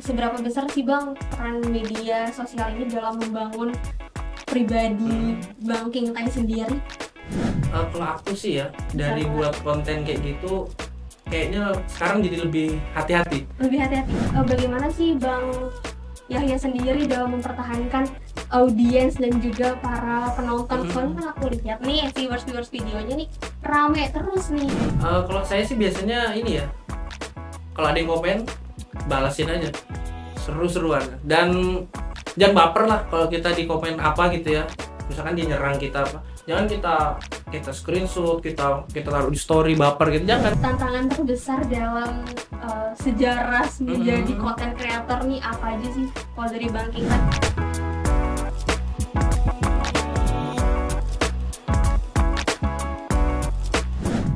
seberapa besar sih Bang peran media sosial ini dalam membangun pribadi Bang King Tai sendiri? Kalau aku sih ya, dari buat konten kayak gitu kayaknya sekarang jadi lebih hati-hati. Lebih hati-hati. Bagaimana sih Bang Yahya sendiri dalam mempertahankan audiens dan juga para penonton? Soalnya kan aku lihat nih viewers videonya nih rame terus nih. Kalau saya sih biasanya ini ya, kalau ada yang komen balasin aja, seru-seruan, dan jangan baper lah kalau kita di komen apa gitu ya. Misalkan dia nyerang kita apa, jangan kita screenshot, kita taruh di story baper gitu, jangan. Tantangan terbesar dalam sejarah menjadi content creator nih apa aja sih kalau dari Bang King Tai?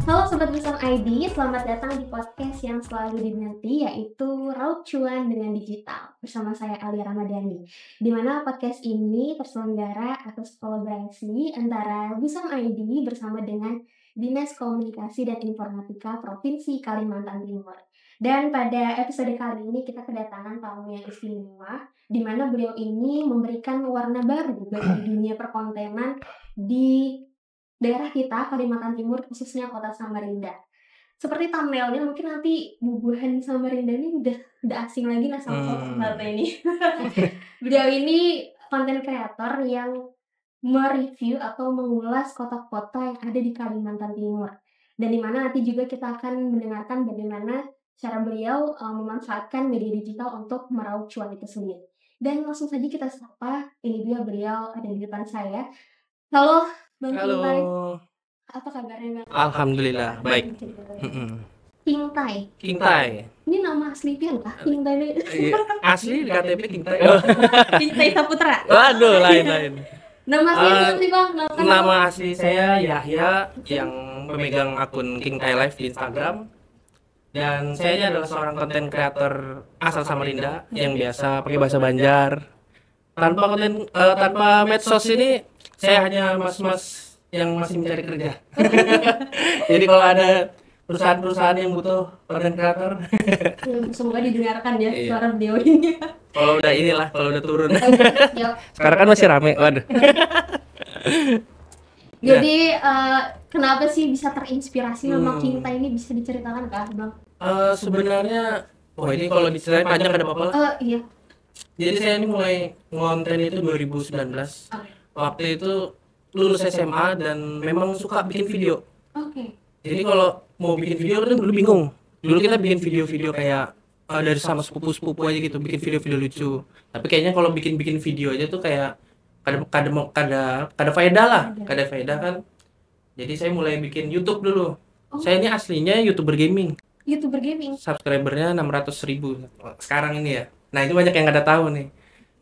Halo Sobat Wisdom ID, selamat datang di podcast yang selalu dinanti, yaitu Raup Cuan dengan Digital bersama saya Alia Ramadhani, di mana podcast ini terselenggara atas kolaborasi antara Wisdom ID bersama dengan Dinas Komunikasi dan Informatika Provinsi Kalimantan Timur. Dan pada episode kali ini kita kedatangan tamu yang istimewa, di mana beliau ini memberikan warna baru bagi dunia perkontenan di daerah kita, Kalimantan Timur, khususnya kota Samarinda. Seperti thumbnailnya, mungkin nanti bubuhan Samarinda ini udah asing lagi lah sama sobat ini. Beliau ini content creator yang mereview atau mengulas kota-kota yang ada di Kalimantan Timur. Dan dimana nanti juga kita akan mendengarkan bagaimana cara beliau memanfaatkan media digital untuk meraup cuan itu sendiri. Dan langsung saja kita sapa, ini dia beliau ada di depan saya. Halo Bang King Tai. Apa kabarnya Bang? Alhamdulillah baik. King Tai. King Tai. Ini nama asli pian kah? King Tai ini. Asli di KTP King Tai. King Tai Saputra. Waduh, lain. Nama asli apa sih Bang? Nama asli saya Yahya, yang pemegang akun King Tai Live di Instagram. Dan saya ini adalah seorang konten kreator asal Samarinda yang biasa pakai bahasa Banjar. Tanpa medsos ini, saya hanya mas-mas yang masih mencari kerja. Jadi kalau ada perusahaan-perusahaan yang butuh konten kreator, semoga didengarkan ya iya, suara beliau ini. kalau udah turun. Yuk. Sekarang kan masih rame, waduh. Jadi kenapa sih bisa terinspirasi nama King Tai ini, bisa diceritakan kah Bang? Sebenarnya, ini kalau diceritain panjang ada apa-apa. Iya. Jadi saya ini mulai ngonten itu 2019. Waktu itu lulus SMA dan memang suka bikin video. Oke. Jadi kalau mau bikin video kan dulu bingung. Dulu kita bikin video-video kayak dari sama sepupu-sepupu aja gitu, bikin video-video lucu. Tapi kayaknya kalau bikin video aja tuh kayak kada faedah lah, kada faedah kan. Jadi saya mulai bikin YouTube dulu. Saya ini aslinya YouTuber gaming. Subscribernya 600.000 sekarang ini ya. Nah, itu banyak yang nggak tahu nih.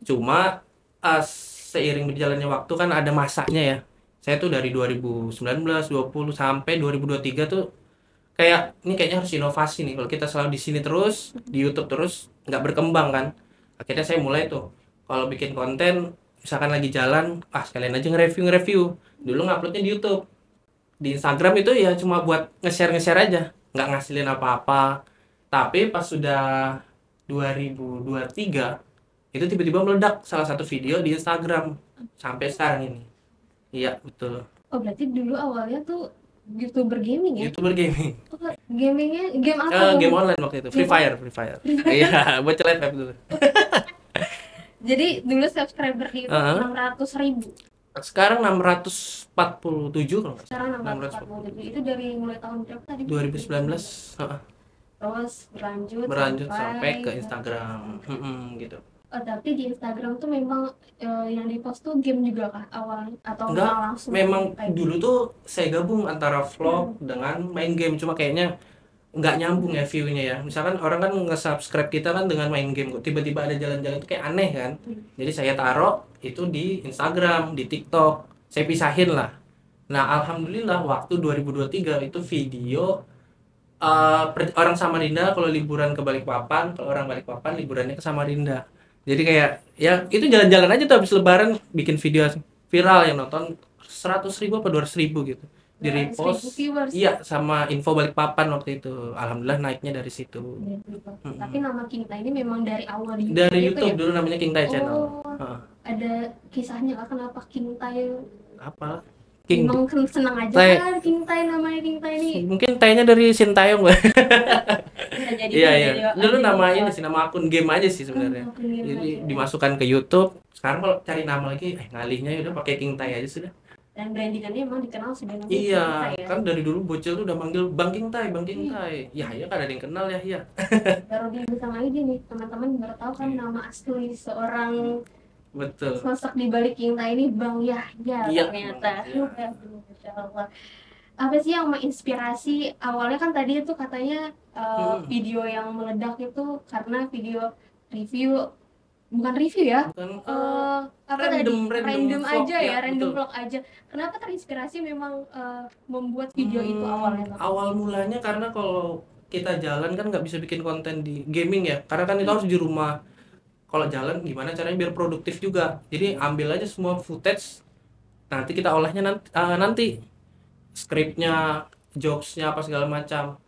Cuma seiring berjalannya waktu kan ada masanya ya. Saya tuh dari 2019, 20 sampai 2023 tuh kayaknya harus inovasi nih. Kalau kita selalu di sini terus, di YouTube terus, nggak berkembang kan. Akhirnya saya mulai tuh, kalau bikin konten, misalkan lagi jalan, sekalian aja nge-review. Dulu nguploadnya di YouTube. Di Instagram itu ya cuma buat nge-share aja, nggak ngasilin apa-apa. Tapi pas sudah 2023 itu tiba-tiba meledak salah satu video di Instagram sampai sekarang ini. Iya, betul. Berarti dulu awalnya tuh YouTuber gaming ya? YouTuber gaming. Gamingnya game apa? Game online waktu itu, Free Fire. Iya, buat live app dulu. Jadi dulu subscriber di 600.000. Sekarang 647 kalau nggak salah. Sekarang 647. Itu dari mulai tahun berapa tadi? 2019. Terus berlanjut sampai ke Instagram, gitu. Tapi di Instagram tuh memang yang di post tuh game juga kah awalnya atau enggak, langsung? memang dulu tuh saya gabung antara vlog dengan main game, cuma kayaknya nggak nyambung ya view-nya ya. Misalkan orang kan nge-subscribe kita kan dengan main game, kok tiba-tiba ada jalan-jalan itu kayak aneh kan. Jadi saya taruh itu di Instagram, di TikTok, saya pisahin lah. Nah, alhamdulillah waktu 2023 itu video orang Samarinda kalau liburan ke Balikpapan, kalau orang Balikpapan liburannya ke Samarinda. Jadi kayak ya itu jalan-jalan aja tuh habis lebaran bikin video viral yang nonton 100.000 apa 200.000 gitu. di repost. 1.000 viewers. Iya, sama info Balikpapan waktu itu. Alhamdulillah naiknya dari situ. Tapi nama Kinta ini memang dari awal di Dari YouTube YouTube ya? dulu namanya Kintai Channel. Oh, ada kisahnya nggak kenapa Kintai? Apa? King. Memang senang aja Tai. kan Kintai, namanya Kintai ini. Mungkin tanya dari Sintayong. Bisa jadi Iya. Dulu ada nama juga. ini sih, nama akun game aja sih sebenarnya. Akun game Jadi aja. dimasukkan ke YouTube. Sekarang kalau cari nama lagi, ngalihnya udah pakai Kintai aja sudah. Dan brandingannya memang dikenal sebagai nama Iya, Kintai ya. kan dari dulu bocil tuh udah manggil Bang Kintai, Bang Kintai. Ya kan ada yang kenal ya. Baru di Bersama ID nih, teman-teman baru tahu kan nama asli seorang Betul. sosok di balik Kintai ini Bang Yahya Iya. ternyata. Masya Allah. Apa sih yang menginspirasi? Awalnya kan tadi itu katanya video yang meledak itu karena video review, bukan review ya? Bukan Apa random aja vlog, ya, ya, random betul. vlog aja. Kenapa terinspirasi memang membuat video itu awalnya, Bang? Awal mulanya karena kalau kita jalan kan nggak bisa bikin konten di gaming ya, karena kan itu harus di rumah. Kalau jalan gimana caranya biar produktif juga, jadi ambil aja semua footage, nanti kita olahnya nanti skripnya, jokesnya apa segala macam.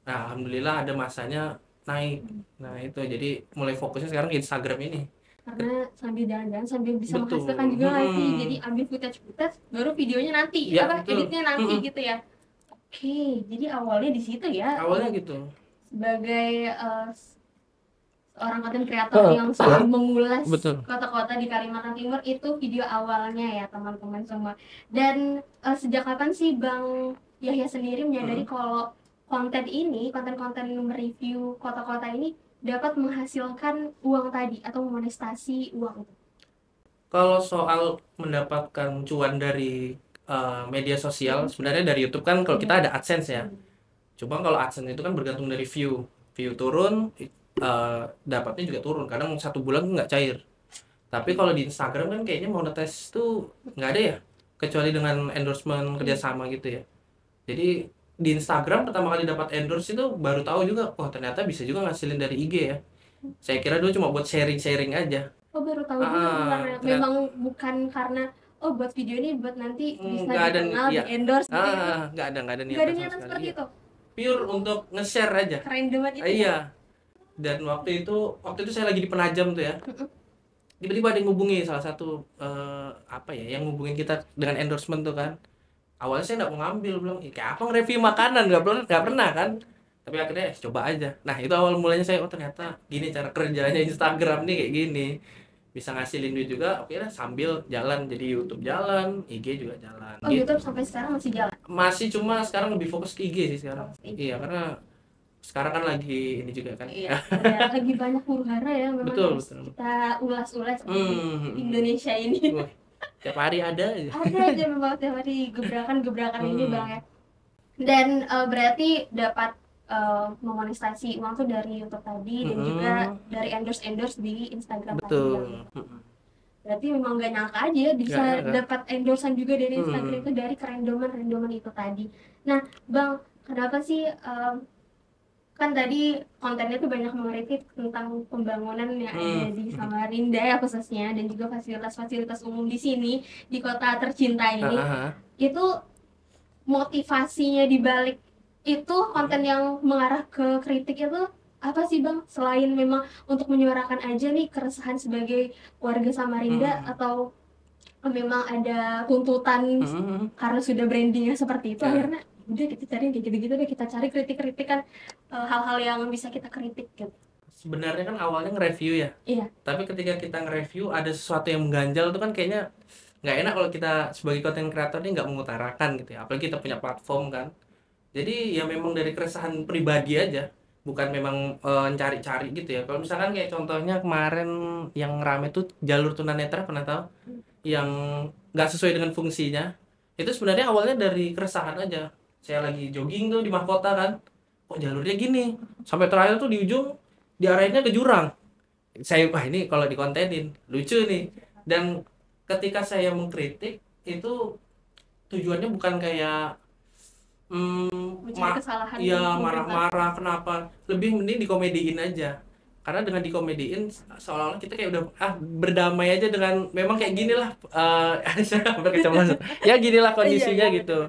Nah alhamdulillah ada masanya naik. Nah itu jadi mulai fokusnya sekarang ke Instagram ini. Karena sambil jalan-jalan sambil bisa Betul. menghasilkan juga nggak sih? Jadi ambil footage baru videonya nanti, Ya, apa betul. editnya nanti gitu ya. Oke, jadi awalnya di situ ya. Awalnya gitu. Sebagai seorang content creator yang sudah mengulas Betul. kota-kota di Kalimantan Timur, itu video awalnya ya teman-teman semua. Dan sejak kapan sih Bang Yahya sendiri menyadari kalau konten-konten mereview kota-kota ini dapat menghasilkan uang tadi atau monetasi uang itu? Kalau soal mendapatkan cuan dari media sosial, sebenarnya dari YouTube kan kalau kita ada AdSense ya. Cuma kalau AdSense itu kan bergantung dari view turun, dapatnya juga turun. Kadang 1 bulan nggak cair. Tapi kalau di Instagram kan kayaknya monetize tuh nggak ada ya, kecuali dengan endorsement kerjasama gitu ya. Jadi di Instagram pertama kali dapat endorse itu baru tahu juga, oh ternyata bisa juga ngasilin dari IG ya. Saya kira dulu cuma buat sharing aja. Oh, baru tahu juga karena memang bukan karena buat video ini buat nanti bisa dikenal, di endorse gitu ya. Nggak ada Nggak ada niatan niatan seperti itu. Pure untuk nge-share aja. Keren banget itu. Iya. Dan waktu itu saya lagi di Penajam tuh ya. Tiba-tiba ada yang ngubungi salah satu yang ngubungin kita dengan endorsement tuh kan. Awalnya saya nggak mau ngambil, bilang kayak apa nge-review makanan, nggak pernah kan. Tapi akhirnya coba aja. Nah itu awal mulanya saya, ternyata gini cara kerjanya Instagram nih, kayak gini. Bisa ngasilin duit juga, akhirnya sambil jalan, jadi YouTube jalan, IG juga jalan. Oh gitu. YouTube sampai sekarang masih jalan? Masih, cuma sekarang lebih fokus ke IG sih sekarang. IG. Iya, karena sekarang kan lagi ini juga kan. Iya, lagi banyak huru-hara ya memang. Betul. Kita ulas-ulas Indonesia ini. Tiap hari ada aja. Ada aja memang tiap hari gebrakan-gebrakan ini Bang ya. Dan berarti dapat memonetasi uang tuh dari YouTube tadi dan juga dari endorse di Instagram tadi. Berarti memang gak nyangka aja bisa dapat endorsean juga dari Instagram itu dari kerandoman itu tadi. Nah Bang, kenapa sih kan tadi kontennya tuh banyak mengkritik tentang pembangunan yang ada di Samarinda ya khususnya, dan juga fasilitas-fasilitas umum di sini di kota tercinta ini. Itu motivasinya dibalik itu konten yang mengarah ke kritik itu apa sih Bang? Selain memang untuk menyuarakan aja nih keresahan sebagai warga Samarinda, atau memang ada tuntutan karena sudah brandingnya seperti itu, akhirnya udah kita cari kayak gitu-gitu deh, kita cari kritik-kritikan hal-hal yang bisa kita kritik gitu. Sebenarnya kan awalnya nge-review ya. Iya. Tapi ketika kita nge-review ada sesuatu yang mengganjal tuh kan kayaknya nggak enak kalau kita sebagai content creator ini nggak mengutarakan gitu ya. Apalagi kita punya platform kan. Jadi ya memang dari keresahan pribadi aja, bukan memang cari-cari gitu ya. Kalau misalkan kayak contohnya kemarin yang rame tuh jalur tunanetra, pernah tahu? Yang nggak sesuai dengan fungsinya. Itu sebenarnya awalnya dari keresahan aja. Saya lagi jogging tuh di mahkota kan, kok jalurnya gini, sampai terakhir tuh di ujung diarahinnya ke jurang. Saya ini kalau dikontenin lucu nih. Dan ketika saya mengkritik itu tujuannya bukan kayak kesalahan marah-marah kenapa, lebih mending dikomediin aja. Karena dengan dikomediin seolah-olah kita kayak udah berdamai aja dengan memang kayak gini lah ya ginilah kondisinya gitu.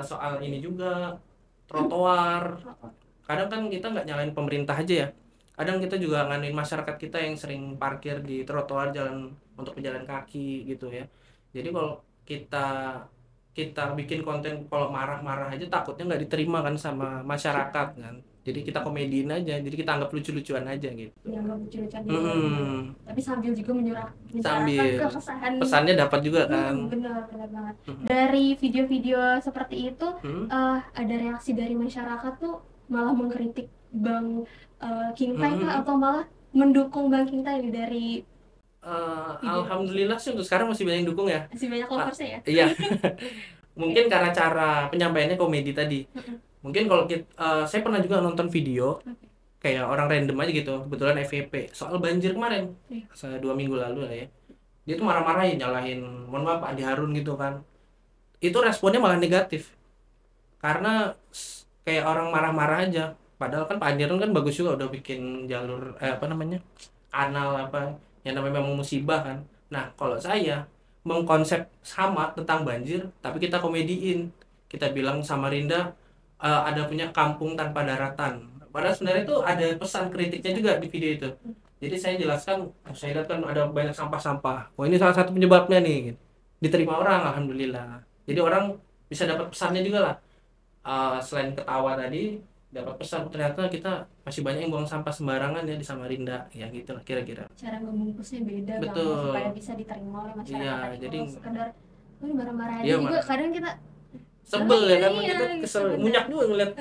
soal ini juga trotoar. Kadang kan kita nggak nyalain pemerintah aja ya. Kadang kita juga nganuin masyarakat kita yang sering parkir di trotoar jalan untuk pejalan kaki gitu ya. Jadi kalau kita kita bikin konten kalau marah-marah aja takutnya nggak diterima kan sama masyarakat kan. Jadi kita komediin aja. Jadi kita anggap lucu-lucuan aja gitu. yang lucu-lucuan gitu. Hmm, Tapi sambil juga menyuarakan sambil keresahan. pesannya dapat juga kan. Benar banget. Hmm. Dari video-video seperti itu Hmm. ada reaksi dari masyarakat tuh malah mengkritik Bang King Tai kah, atau malah mendukung Bang King Tai dari Alhamdulillah sih untuk sekarang masih banyak yang dukung ya. masih banyak loversnya ya? Iya. Mungkin karena cara penyampaiannya komedi tadi. Mungkin kalau saya pernah juga nonton video kayak orang random aja gitu, kebetulan FYP soal banjir kemarin, Iya. 2 minggu lalu lah ya. Dia tuh marah-marahin, nyalahin, mohon maaf Pak Andi Harun gitu kan. Itu responnya malah negatif. Karena kayak orang marah-marah aja. Padahal kan Pak Andi Harun kan bagus juga udah bikin jalur apa namanya? Kanal apa yang namanya memang musibah kan. Nah, kalau saya mengkonsep sama tentang banjir, tapi kita komediin. Kita bilang Samarinda ada punya kampung tanpa daratan. Padahal sebenarnya itu ada pesan kritiknya juga di video itu. Jadi saya jelaskan, saya lihat kan ada banyak sampah-sampah. Oh ini salah satu penyebabnya nih. Diterima orang, alhamdulillah. Jadi orang bisa dapat pesannya juga lah. Selain ketawa tadi, dapat pesan ternyata kita masih banyak yang buang sampah sembarangan ya di Samarinda, ya gitu lah kira-kira. Cara membungkusnya beda Bang, Betul. supaya bisa diterima oleh masyarakat. Iya, Kalau jadi sekedar marah-marah aja Iya, juga marah. kadang kita sebel ya kan, iya, kita gitu, kesel, benar. munyak juga ngeliat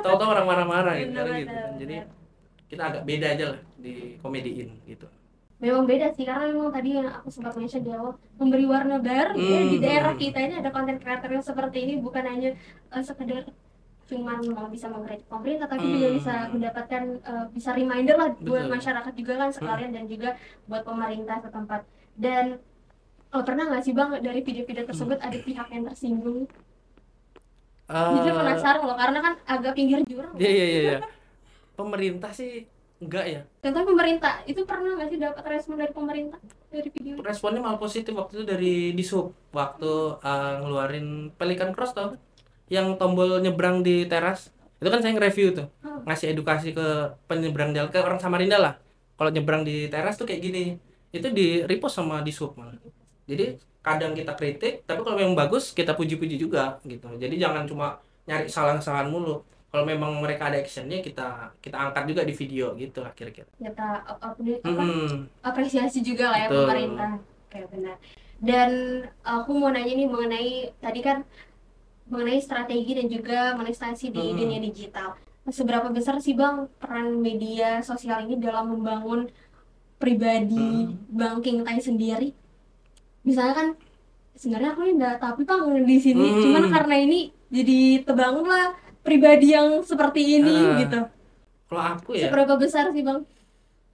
tahu-tahu orang marah-marah gitu, Benar, gitu kan. Jadi benar. kita agak beda aja lah di komediin gitu. Memang beda sih, karena memang tadi yang aku sempat mention di awal, memberi warna baru ya di daerah kita ini ada konten kreator yang seperti ini, bukan hanya sekedar cuman mau bisa mengkritik pemerintah, tapi juga bisa mendapatkan bisa reminder lah buat Betul. masyarakat juga kan sekalian, dan juga buat pemerintah setempat. Dan pernah nggak sih Bang dari video-video tersebut ada pihak yang tersinggung? Jujur penasaran loh, karena kan agak pinggir jurang. Iya. Pemerintah sih enggak ya. Contoh pemerintah, itu pernah nggak sih dapat respon dari pemerintah dari video? Responnya malah positif waktu itu dari Dishub waktu ngeluarin Pelikan Cross tau, yang tombol nyebrang di teras. Itu kan saya nge-review tuh, ngasih edukasi ke penyeberang jalan, ke orang Samarinda lah. Kalau nyebrang di teras tuh kayak gini. Itu di repost sama Dishub malah. Jadi kadang kita kritik, tapi kalau memang bagus kita puji-puji juga gitu. Jadi jangan cuma nyari kesalahan-kesalahan mulu. Kalau memang mereka ada actionnya, kita angkat juga di video gitu lah kira-kira. Kita apresiasi juga lah ya. Betul. Pemerintah. Oke, benar. Dan aku mau nanya nih mengenai tadi kan mengenai strategi dan juga monetasi di dunia digital. Seberapa besar sih Bang peran media sosial ini dalam membangun pribadi Bang King Tai sendiri? Misalnya kan sebenarnya aku ini enggak tapi Bang di sini, cuman karena ini jadi terbangun lah pribadi yang seperti ini gitu. Kalau aku ya, Seberapa besar sih Bang?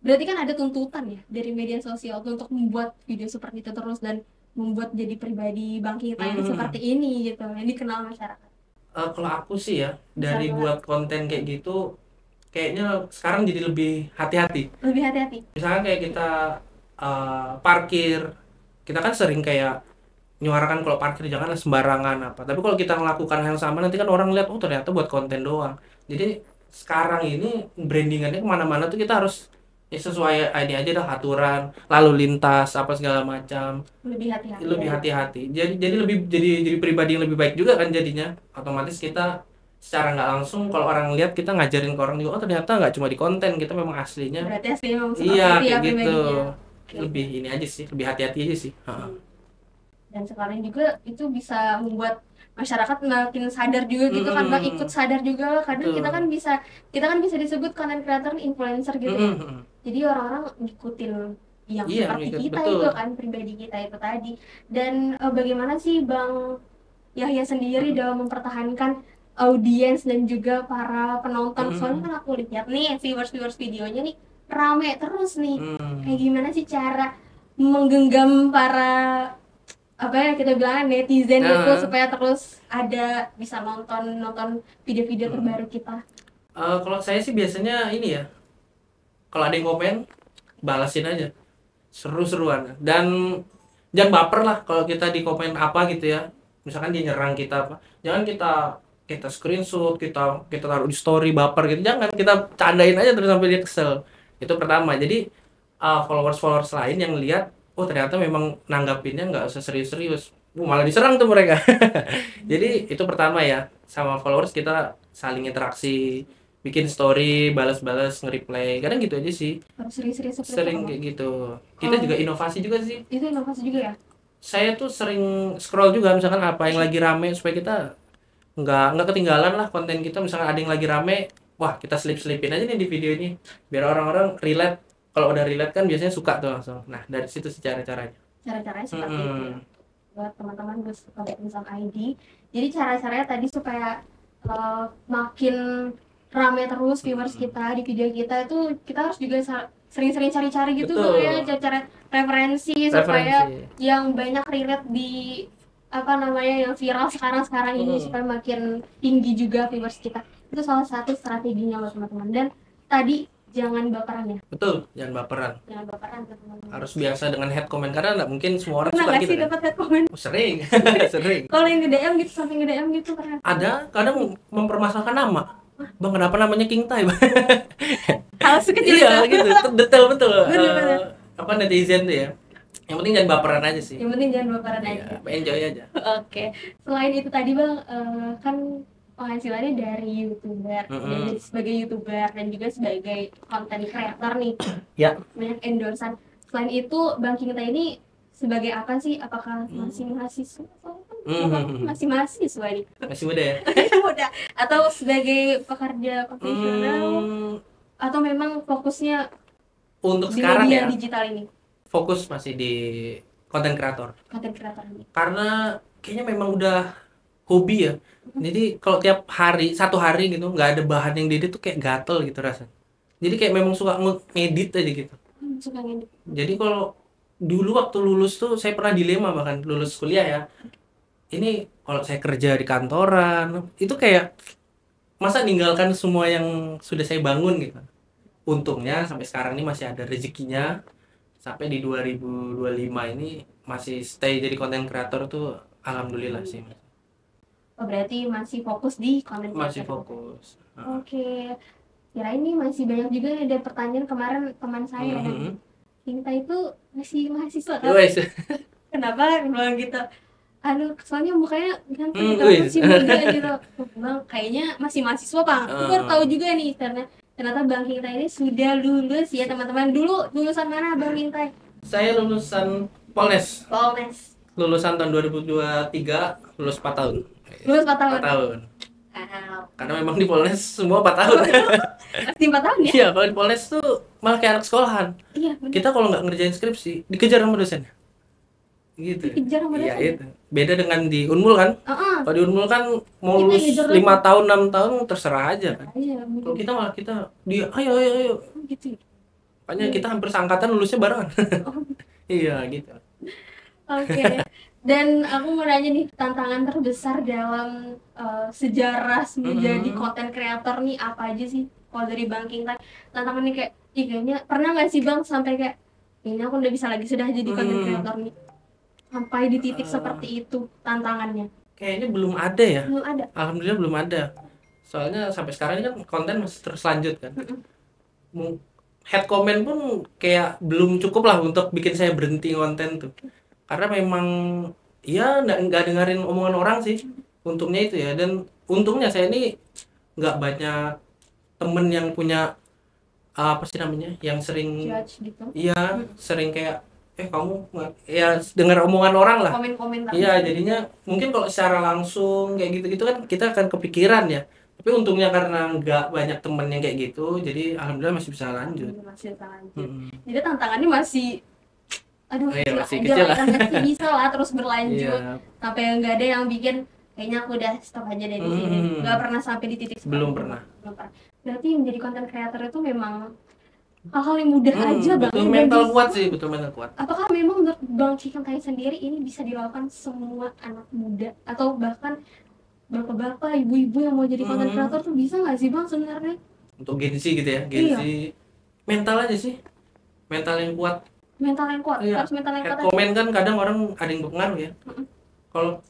Berarti kan ada tuntutan ya dari media sosial untuk membuat video seperti itu terus dan membuat jadi pribadi Bang King Tai yang seperti ini gitu, yang dikenal masyarakat. kalau aku sih ya, dari buat konten kayak gitu kayaknya sekarang jadi lebih hati-hati. Lebih hati-hati. Misalkan kayak kita parkir, kita kan sering kayak nyuarakan kalau parkir janganlah sembarangan apa. Tapi kalau kita melakukan hal yang sama nanti kan orang lihat, oh ternyata buat konten doang. Jadi sekarang ini brandingannya kemana-mana tuh kita harus sesuai ini aja dah, aturan lalu lintas apa segala macam. Lebih hati-hati. Lebih hati-hati. Jadi lebih jadi pribadi yang lebih baik juga kan jadinya. Otomatis kita secara nggak langsung kalau orang lihat kita ngajarin ke orang juga, oh ternyata nggak cuma di konten, kita memang aslinya. Berarti aslinya memang seperti Iya itu ya kayak gitu. pribadinya. Lebih ini aja sih, lebih hati-hati aja sih. Dan sekarang juga itu bisa membuat masyarakat makin sadar juga gitu kan Bang, ikut sadar juga lah. Kadang kita kan bisa disebut content creator, influencer gitu ya. Jadi orang-orang ngikutin yang Iya, seperti ngikut, kita betul. itu kan, pribadi kita itu tadi. Dan bagaimana sih Bang Yahya sendiri dalam mempertahankan audiens dan juga para penonton? Soalnya kan aku lihat nih viewers videonya nih rame terus nih. Kayak gimana sih cara menggenggam para apa ya kita bilang netizen gitu supaya terus ada bisa nonton video-video terbaru kita? Kalau saya sih biasanya ini ya, kalau ada yang komen balasin aja, seru-seruan, dan jangan baper lah kalau kita di komen apa gitu ya. misalkan dia nyerang kita apa, jangan kita screenshot, kita taruh di story baper gitu, jangan, kita candain aja terus sampai dia kesel. Itu pertama. Jadi followers lain yang lihat, oh ternyata memang nanggapinnya nggak usah serius-serius, malah diserang tuh mereka. Jadi itu pertama ya, sama followers kita saling interaksi, bikin story, balas-balas, nge-reply, kadang gitu aja sih. Harus sering-sering seperti itu Sering Bang. kayak gitu. Kita juga inovasi juga sih. Itu inovasi juga ya. Saya tuh sering scroll juga, misalkan apa yang lagi rame, supaya kita nggak ketinggalan lah konten kita. Misalkan ada yang lagi rame, wah kita selipin aja nih di videonya, biar orang-orang relate. Kalau udah relate kan biasanya suka tuh langsung. Nah dari situ sih cara-caranya. Cara-caranya seperti itu ya. Buat teman-teman Sobat Insan ID. Jadi cara-caranya tadi supaya makin rame terus viewers kita di video kita itu, kita harus juga sering-sering cari-cari gitu Betul. Bang, ya, cari referensi supaya yang banyak relate di apa namanya yang viral sekarang ini, supaya makin tinggi juga viewers kita. Itu salah satu strateginya loh teman-teman. Dan tadi jangan baperan ya. Betul, jangan baperan. Jangan baperan teman-teman. Harus biasa dengan head comment, karena nggak mungkin semua orang Pernah suka nggak gitu sih kan. dapat head comment? Oh, sering. Sering. Kalau yang nge-DM gitu, sampai nge-DM gitu pernah? Ada kadang mempermasalahkan nama. Bang, kenapa namanya King Tai? Hal sekecil Iya itu. gitu, itu detail betul. Bener-bener. Apa netizen tuh ya. Yang penting jangan baperan aja sih. Yang penting jangan baperan aja. Ya, enjoy aja. Oke. Selain itu tadi Bang, kan penghasilannya dari YouTuber, dari sebagai YouTuber dan juga sebagai content creator nih. Ya. Banyak endorsan. Selain itu Bang King Tai ini sebagai apa sih? Apakah masih mahasiswa? Masih mahasiswa nih. Masih muda ya? Muda. Atau sebagai pekerja profesional? Atau memang fokusnya Untuk di sekarang media ya, digital ini? fokus masih di content creator. Content creator ini. Karena kayaknya memang udah hobi ya. Jadi kalau tiap hari, satu hari gitu, nggak ada bahan yang diedit tuh kayak gatel gitu rasanya. Jadi kayak memang suka ngedit aja gitu. Suka ngedit. Jadi kalau dulu waktu lulus tuh saya pernah dilema, bahkan lulus kuliah ya. Ini kalau saya kerja di kantoran, itu kayak masa ninggalkan semua yang sudah saya bangun gitu. Untungnya sampai sekarang ini masih ada rezekinya. Sampai di 2025 ini masih stay jadi content creator tuh alhamdulillah sih. Oh, berarti masih fokus di content creator. Masih fokus. Oke. Kira ini masih banyak juga ada pertanyaan kemarin teman saya King Tai itu masih mahasiswa kan? Kenapa bilang gitu? Aduh, soalnya mukanya ganteng, masih muda gitu. Bang, kayaknya masih mahasiswa Bang. Aku baru tahu juga nih ternyata Bang King Tai ini sudah lulus ya teman-teman. Dulu lulusan mana Bang King Tai? Saya lulusan Polnes. Polnes. Lulusan tahun 2023, lulus 4 tahun. Lulus 4 tahun. 4 tahun. Wow. Karena memang di Polnes semua 4 tahun. Pasti 4 tahun ya? Iya, kalau di Polnes tuh malah kayak anak sekolahan. Iya, benar. Kita kalau nggak ngerjain skripsi, dikejar sama dosennya. Gitu. Dikejar sama dosen. Iya, itu. Beda dengan di Unmul kan. Kalau di Unmul kan mau lulus ngejar 5 tahun, 6 tahun terserah aja kan. Iya, Kalau kita malah dia ayo. gitu. Makanya kita hampir seangkatan lulusnya barengan. Iya, gitu. Oke. Dan aku mau nanya nih, tantangan terbesar dalam sejarah menjadi content creator nih apa aja sih? Kalau dari Bang King Tai, tantangannya kayak, kayaknya pernah nggak sih Bang sampai kayak, ini aku udah bisa lagi sudah jadi content creator nih, sampai di titik seperti itu tantangannya? Kayaknya belum ada ya. Belum ada. Alhamdulillah belum ada. Soalnya sampai sekarang ini kan konten masih terus lanjut kan. Head comment pun kayak belum cukup lah untuk bikin saya berhenti konten tuh. Karena memang ya nggak dengerin omongan orang sih. Untungnya itu ya. Dan untungnya saya ini nggak banyak temen yang punya apa sih namanya, yang sering Judge gitu. iya sering kayak kamu ya dengar omongan orang lah. Komen-komentar. Iya, jadinya mungkin kalau secara langsung kayak gitu-gitu kan kita akan kepikiran ya. Tapi untungnya karena nggak banyak temen yang kayak gitu, jadi alhamdulillah masih bisa lanjut. Masih bisa lanjut. Jadi tantangannya masih masih kecil lah. Masih bisa lah terus berlanjut. Iya. Sampai nggak ada yang bikin kayaknya aku udah stop aja dari sini. Nggak pernah sampai di titik seperti Belum itu. pernah. Berarti menjadi content creator itu memang hal-hal yang mudah aja Bang. Betul mental kuat sih, betul mental kuat. Apakah memang menurut Bang King Tai sendiri ini bisa dilakukan semua anak muda atau bahkan bapak-bapak, ibu-ibu yang mau jadi content creator tuh bisa nggak sih Bang sebenarnya? Untuk Gen Z gitu ya, Gen Z mental aja sih, mental yang kuat. Mental yang kuat, Iya. harus mental yang kuat. Komen kan kadang orang ada yang berpengaruh ya.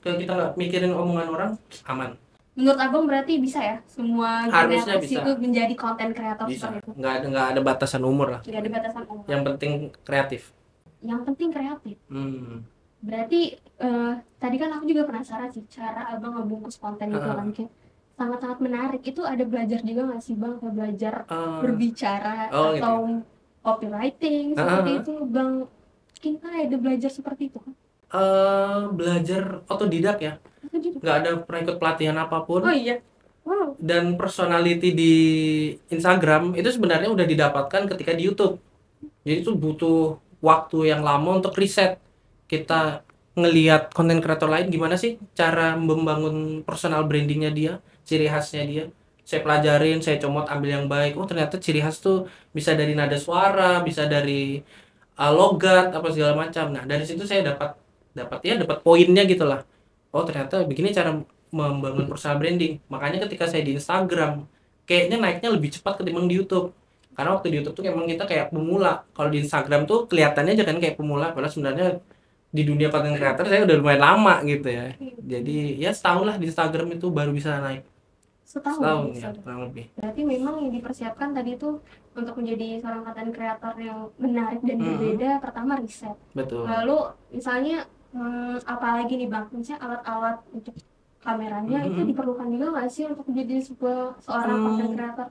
Kalau kita nggak mikirin omongan orang, aman. Menurut Abang berarti bisa ya semua Harusnya generasi bisa. itu menjadi konten kreator Bisa. seperti itu? Nggak ada batasan umur lah. Nggak ada batasan umur. Yang penting kreatif. Yang penting kreatif. Berarti tadi kan aku juga penasaran sih cara Abang ngebungkus konten itu kan, kayak sangat-sangat menarik. Itu ada belajar juga nggak sih Bang, kayak belajar berbicara atau gitu. copywriting seperti itu Bang? Kita ada belajar seperti itu kan? Belajar otodidak ya. Nggak ada pernah ikut pelatihan apapun. Oh iya. Wow. Dan personality di Instagram itu sebenarnya udah didapatkan ketika di YouTube. Jadi itu butuh waktu yang lama untuk riset. Kita ngelihat konten kreator lain gimana sih cara membangun personal brandingnya dia, ciri khasnya dia. Saya pelajarin, saya comot, ambil yang baik. Oh ternyata ciri khas tuh bisa dari nada suara, bisa dari logat apa segala macam. Nah dari situ saya dapat poinnya gitu lah. Oh ternyata begini cara membangun personal branding. Makanya ketika saya di Instagram kayaknya naiknya lebih cepat ketimbang di YouTube. Karena waktu di YouTube tuh emang kita kayak pemula. Kalau di Instagram tuh kelihatannya aja kan kayak pemula, padahal sebenarnya di dunia content creator saya udah lumayan lama gitu ya. Jadi ya setahun lah di Instagram itu baru bisa naik. Setahun ya, kurang lebih. Berarti memang yang dipersiapkan tadi itu untuk menjadi seorang content creator yang menarik dan berbeda, pertama riset. Betul. Lalu misalnya apalagi nih Bang, misalnya alat-alat untuk kameranya itu diperlukan juga nggak sih untuk menjadi seorang content creator?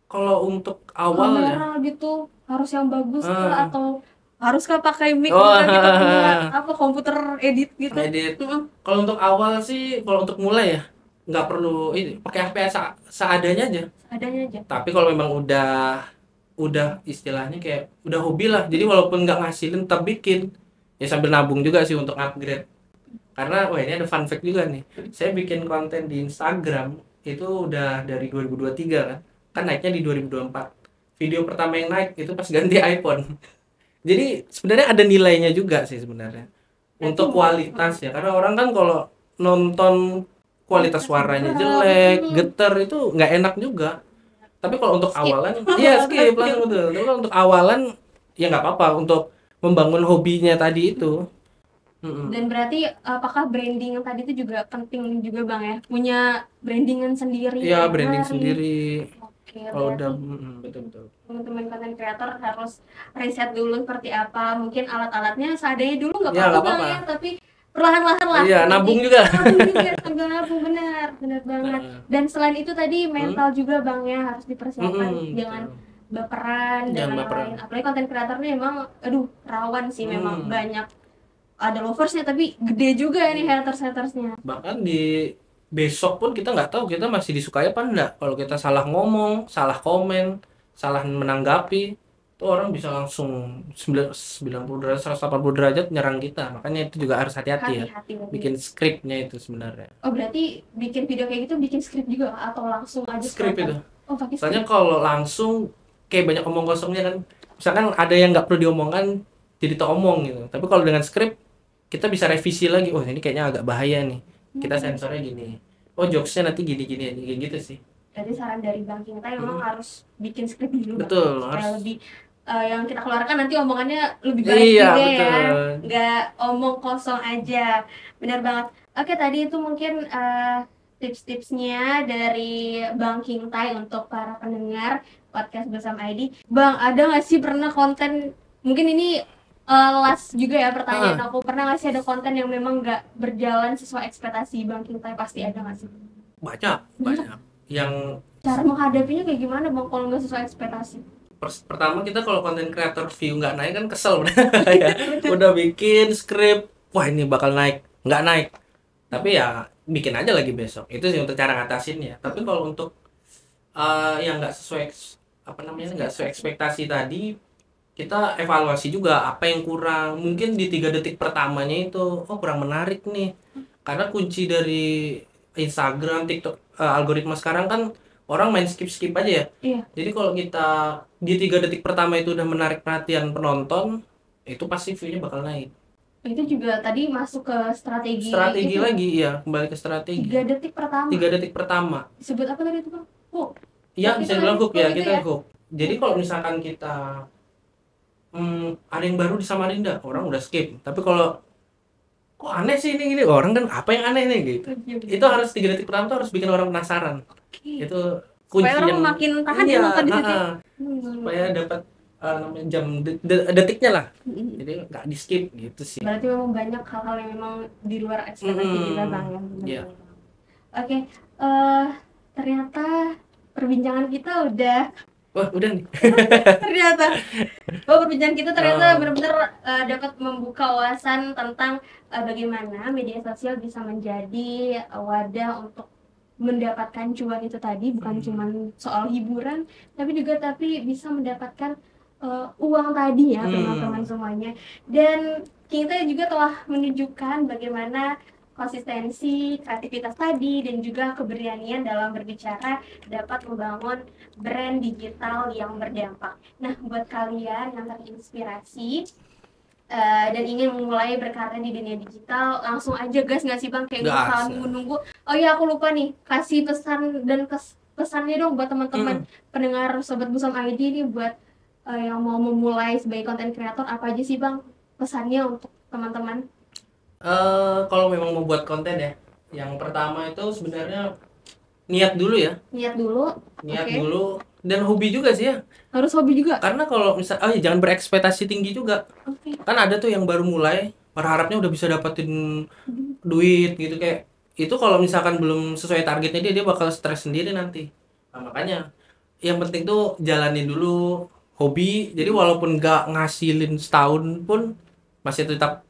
Kalau untuk awal kamera ya gitu harus yang bagus kah, atau haruskah pakai mic kita punya komputer edit gitu? Kalau untuk awal sih, kalau untuk mulai ya nggak perlu ini, pakai HP seadanya aja. Tapi kalau memang udah istilahnya kayak udah hobi lah, jadi walaupun nggak ngasilin tetap bikin ya, sambil nabung juga sih untuk upgrade. Karena ini ada fun fact juga nih, saya bikin konten di Instagram itu udah dari 2023 kan naiknya di 2024. Video pertama yang naik itu pas ganti iPhone. Jadi sebenarnya ada nilainya juga sih sebenarnya untuk kualitas ya, karena orang kan kalau nonton kualitas suaranya jelek, getar itu nggak enak juga. Tapi kalau untuk awalan, iya skip langsung betul. Tapi kalau untuk awalan ya nggak apa-apa untuk membangun hobinya tadi itu. Dan berarti apakah branding yang tadi itu juga penting juga Bang ya? Punya brandingan sendiri. Iya, branding sendiri. Oke, kalau udah betul. Teman-teman content creator harus riset dulu seperti apa. Mungkin alat-alatnya seadanya dulu nggak apa-apa Bang ya, tapi perlahan-lahan lah. Iya, nabung juga. Sambil nabung, benar banget. Dan selain itu tadi mental juga Bang ya harus dipersiapkan. Jangan baperan dan lain-lain. Apalagi content creator nih emang rawan sih, memang banyak ada loversnya tapi gede juga nih hatersnya. Bahkan di besok pun kita nggak tahu kita masih disukai apa enggak. Kalau kita salah ngomong, salah komen, salah menanggapi, tuh orang bisa langsung 90 derajat, 180 derajat nyerang kita. Makanya itu juga harus hati-hati ya. Bikin skripnya itu sebenarnya. Oh berarti bikin video kayak gitu bikin skrip juga atau langsung aja skrip itu? Oh pakai skrip. Soalnya kalau langsung kayak banyak omong kosongnya kan. Misalkan ada yang nggak perlu diomongkan jadi teromong gitu. Tapi kalau dengan skrip kita bisa revisi lagi. Oh ini kayaknya agak bahaya nih. Kita sensornya gini. Oh jokesnya nanti gini-gini kayak gitu sih. Jadi saran dari Bang Kinta memang harus bikin skrip dulu. Betul. Supaya lebih yang kita keluarkan nanti omongannya lebih baik juga ya. Nggak omong kosong aja. Benar banget. Oke tadi itu mungkin tips-tipsnya dari Bang Kintai untuk para pendengar podcast Bersama ID. Bang ada nggak sih pernah konten, mungkin ini last juga ya pertanyaan aku, pernah nggak sih ada konten yang memang nggak berjalan sesuai ekspektasi Bang Kintai? Pasti ada nggak sih? Banyak. Yang cara menghadapinya kayak gimana Bang kalau nggak sesuai ekspektasi? Pertama kita kalau konten creator view nggak naik kan kesel ya. Udah bikin skrip, wah ini bakal naik, nggak naik. Tapi ya bikin aja lagi besok. Itu sih untuk cara ngatasinnya. Tapi kalau untuk yang nggak sesuai nggak sesuai ekspektasi tadi, kita evaluasi juga apa yang kurang. Mungkin di 3 detik pertamanya itu kurang menarik nih. Karena kunci dari Instagram, TikTok, algoritma sekarang kan orang main skip aja ya. Iya. Jadi kalau kita di 3 detik pertama itu udah menarik perhatian penonton, itu pasti view-nya bakal naik. Itu juga tadi masuk ke strategi itu lagi ya, kembali ke strategi. 3 detik pertama. 3 detik pertama. Disebut apa tadi itu Bang? Hook. Iya, bisa bilang hook ya, kita hook. Jadi kalau misalkan kita ada yang baru di Samarinda, orang udah skip. Tapi kalau kok aneh sih ini orang kan apa yang aneh nih gitu. Itu harus 3 detik pertama tuh harus bikin orang penasaran. Oke. Itu kunci Supaya orang yang makin tahan ya iya, nonton di situ. supaya dapat namanya jam detiknya lah. Jadi nggak di skip gitu sih. Berarti memang banyak hal-hal yang memang di luar ekspektasi kita Bang ya. Iya. Oke, ternyata perbincangan kita udah Wah, udah nih. ternyata perbincangan kita ternyata Oh. benar-benar dapat membuka wawasan tentang bagaimana media sosial bisa menjadi wadah untuk mendapatkan cuan itu tadi, bukan cuma soal hiburan tapi bisa mendapatkan uang tadi ya teman-teman semuanya. Dan kita juga telah menunjukkan bagaimana konsistensi, kreativitas tadi, dan juga keberanian dalam berbicara dapat membangun brand digital yang berdampak. Nah, buat kalian yang terinspirasi dan ingin memulai berkarya di dunia digital, langsung aja gas nggak sih Bang? Kayak nggak usah nunggu-nunggu. Oh iya, aku lupa nih, kasih pesan dan pesannya dong buat teman-teman pendengar Sobat Busam ID nih, buat yang mau memulai sebagai content creator, apa aja sih Bang pesannya untuk teman-teman? Kalau memang mau buat konten ya, yang pertama itu sebenarnya niat dulu ya. Niat dulu. Dan hobi juga sih ya. Harus hobi juga. Karena kalau misal jangan berekspektasi tinggi juga. Kan ada tuh yang baru mulai berharapnya udah bisa dapetin duit gitu, kayak itu kalau misalkan belum sesuai targetnya dia bakal stres sendiri nanti. Nah, makanya yang penting tuh jalanin dulu hobi. Jadi walaupun nggak ngasilin setahun pun masih tetap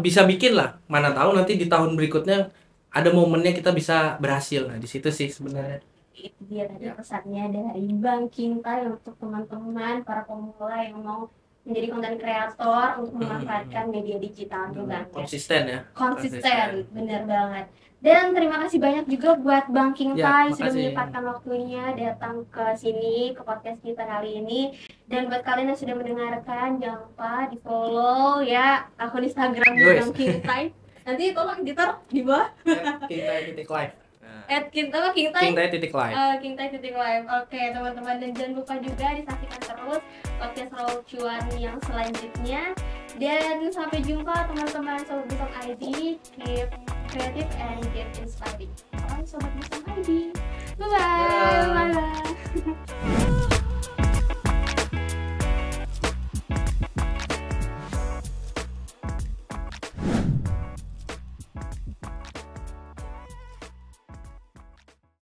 bisa bikin lah. Mana tahu nanti di tahun berikutnya ada momennya kita bisa berhasil. Nah, di situ sih sebenarnya. Itu dia tadi pesannya dari Bang Kintai untuk teman-teman para pemula yang mau menjadi konten kreator untuk memanfaatkan media digital juga. Konsisten ya. Konsisten, bener banget. Dan terima kasih banyak juga buat Bang Kintai sudah menyempatkan waktunya datang ke sini, ke podcast kita kali ini. Dan buat kalian yang sudah mendengarkan, jangan lupa di follow ya akun Instagram Bang Kintai. Nanti tolong editor di bawah. Kintai.live. Kintai.live. Oke teman-teman, dan jangan lupa juga disaksikan terus podcast Raut Cuan yang selanjutnya. Dan sampai jumpa teman-teman Sobat Busam ID. Keep creative and get inspiring. Sobat Busam ID. Bye bye.